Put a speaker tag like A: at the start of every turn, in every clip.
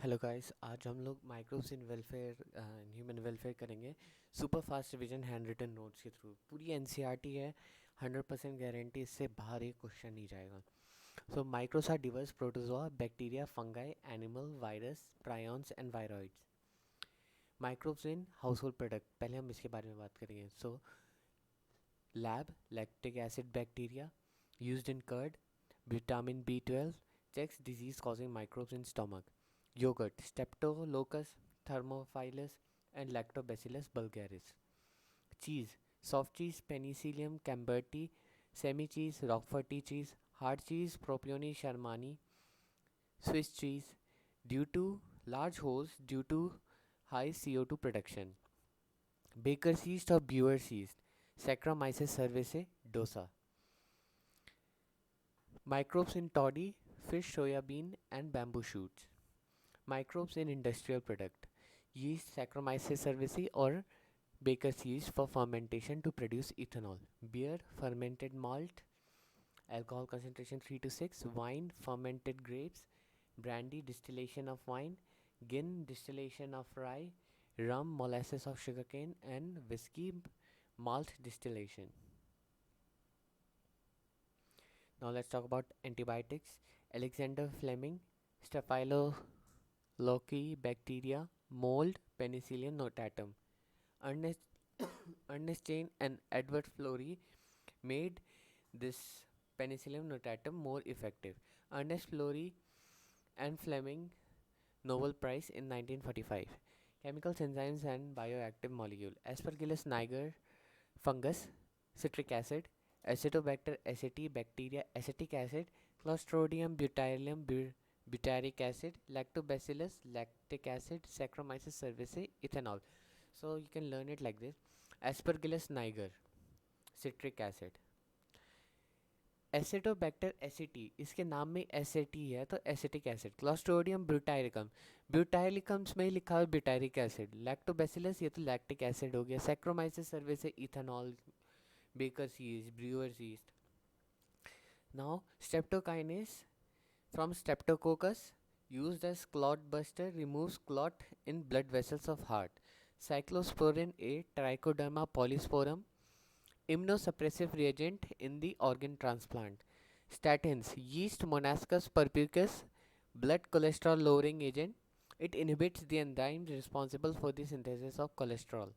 A: Hello guys, आज हम लोग microbes in welfare human welfare करेंगे super fast revision hand written notes के थ्रू। पूरी एनसीईआरटी है, 100% गारंटी, इससे बाहर एक क्वेश्चन नहीं जाएगा। So microbes are diverse protozoa, bacteria, fungi, animal, virus, prions and viroids. Microbes in household product, पहले हम इसके बारे में बात करेंगे। So lab lactic acid bacteria used in curd, vitamin B12 checks disease causing microbes in stomach. Yogurt, Streptococcus thermophilus and Lactobacillus bulgaris. Cheese, soft cheese, Penicillium camberti, semi cheese, Roquefort cheese, hard cheese, Propioni shermani, Swiss cheese, due to large holes due to high CO2 production. Baker's yeast or brewer's yeast, Saccharomyces cerevisiae, dosa. Microbes in toddy, fish, soya bean, and bamboo shoots. Microbes in industrial product. Yeast, Saccharomyces cerevisiae or baker's yeast for fermentation to produce ethanol. Beer, fermented malt, alcohol concentration 3 to 6. Wine, fermented grapes. Brandy, distillation of wine. Gin, distillation of rye. Rum, molasses of sugarcane. And whiskey, malt distillation. Now let's talk about antibiotics. Alexander Fleming, Staphylococcus bacteria, mold, Penicillium notatum. Ernest, Ernest Chain and Edward Florey made this Penicillium notatum more effective. Ernest Florey and Fleming, Nobel Prize in 1945. Chemicals, enzymes, and bioactive molecule. Aspergillus niger, fungus, citric acid. Acetobacter aceti, bacteria, acetic acid. Clostridium botulinum, butyric acid. Lactobacillus, lactic acid. Saccharomyces cerevisiae, ethanol. So you can learn it like this. Aspergillus niger, citric acid. Acetobacter aceti, इसके नाम में aceti है तो acetic acid. Clostridium butyricum, ब्यूटाइलिकम्स में ही लिखा है ब्यूटाइरिक एसिड. लैक्टोबैसिलस, ये तो लैक्टिक एसिड हो गया. Saccharomyces cerevisiae ethanol. Baker's yeast, brewer's yeast. Now streptokinase from streptococcus, used as clot buster, removes clot in blood vessels of heart. Cyclosporin A, Trichoderma polysporum, immunosuppressive reagent in the organ transplant. Statins, yeast Monascus purpureus, blood cholesterol lowering agent. It inhibits the enzymes responsible for the synthesis of cholesterol.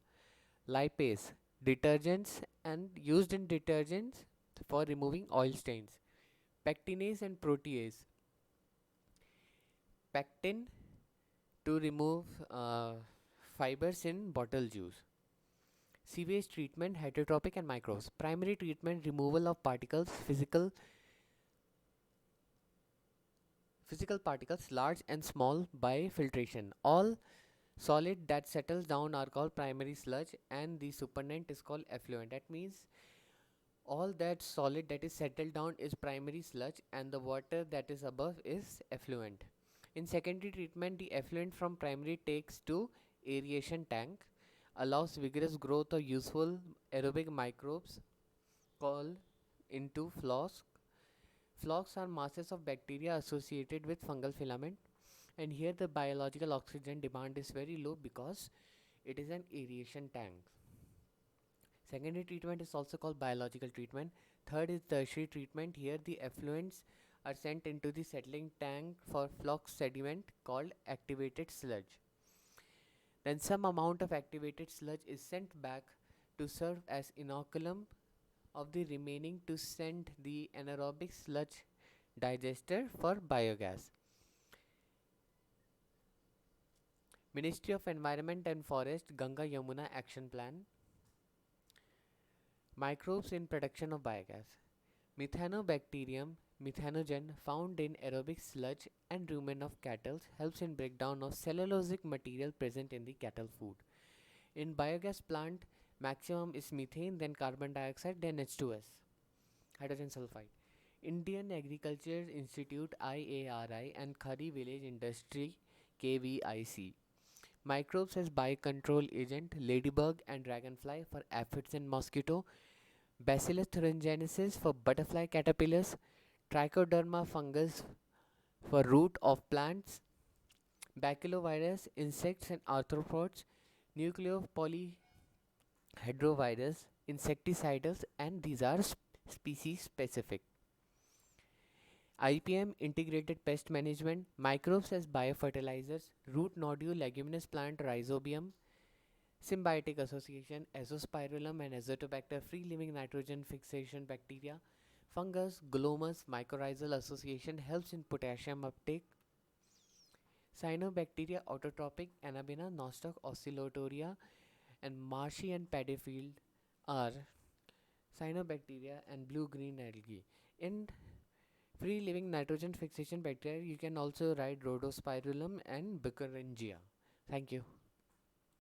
A: Lipase, detergents and used in detergents for removing oil stains. Pectinase and protease. Pectin to remove fibers in bottle juice. Sewage treatment, hydrotropic and microbes. Primary treatment, removal of particles, physical particles, large and small, by filtration. All solid that settles down are called primary sludge, and the supernatant is called effluent. That means all that solid that is settled down is primary sludge, and the water that is above is effluent. In secondary treatment, the effluent from primary takes to aeration tank, allows vigorous growth of useful aerobic microbes called into flocs. Flocs are masses of bacteria associated with fungal filament, and here the biological oxygen demand is very low because it is an aeration tank. Secondary treatment is also called biological treatment. Third is tertiary treatment. Here the effluents are sent into the settling tank for floc sediment called activated sludge. Then some amount of activated sludge is sent back to serve as inoculum of the remaining to send the anaerobic sludge digester for biogas. Ministry of Environment and Forest, Ganga Yamuna Action Plan. Microbes in production of biogas. Methanobacterium methanogen, found in aerobic sludge and rumen of cattle, helps in breakdown of cellulosic material present in the cattle food. In biogas plant, maximum is methane, then carbon dioxide, then H2S, hydrogen sulfide. Indian Agriculture Institute IARI and Khari Village Industry KVIC. Microbes as biocontrol agent, ladybug and dragonfly for aphids and mosquito. Bacillus thuringiensis for butterfly caterpillars. Trichoderma fungus for root of plants. Baculovirus, insects and arthropods, nucleopolyhedrovirus, insecticidals, and these are species specific. IPM, integrated pest management, microbes as biofertilizers, root nodule, leguminous plant, rhizobium, symbiotic association, azospirillum and azotobacter, free living nitrogen fixation bacteria, fungus, glomus, mycorrhizal association helps in potassium uptake, cyanobacteria, autotrophic, anabina, nostoc, oscillatoria, and marshy and paddy field are cyanobacteria and blue-green algae. In free living nitrogen fixation bacteria, you can also write rhodospirillum and Bacteria. Thank you.